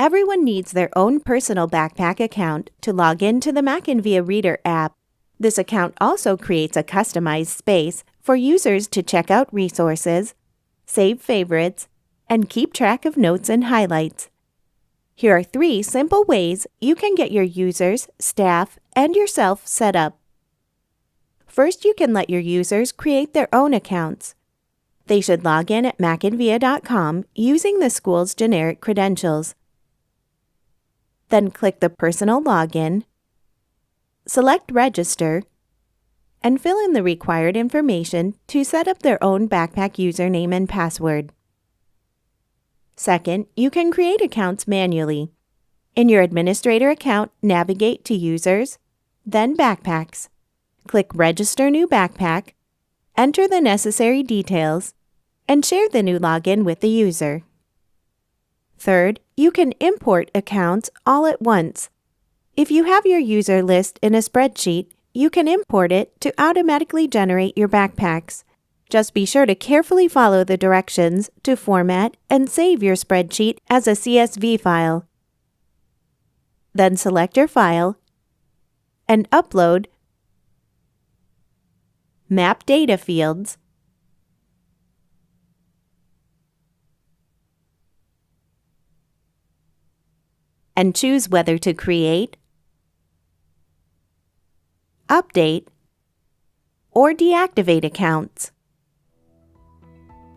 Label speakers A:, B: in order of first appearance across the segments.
A: Everyone needs their own personal backpack account to log into the MackinVIA Reader app. This account also creates a customized space for users to check out resources, save favorites, and keep track of notes and highlights. Here are 3 simple ways you can get your users, staff, and yourself set up. First, you can let your users create their own accounts. They should log in at MackinVIA.com using the school's generic credentials. Then click the Personal Login, select Register, and fill in the required information to set up their own backpack username and password. Second, you can create accounts manually. In your administrator account, navigate to Users, then Backpacks. Click Register New Backpack, enter the necessary details, and share the new login with the user. Third, you can import accounts all at once. If you have your user list in a spreadsheet, you can import it to automatically generate your backpacks. Just be sure to carefully follow the directions to format and save your spreadsheet as a CSV file. Then select your file and upload Map Data fields, and choose whether to create, update, or deactivate accounts.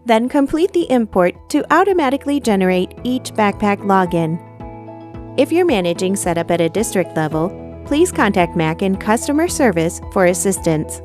A: Then complete the import to automatically generate each backpack login. If you're managing setup at a district level, please contact Mackin Customer Service for assistance.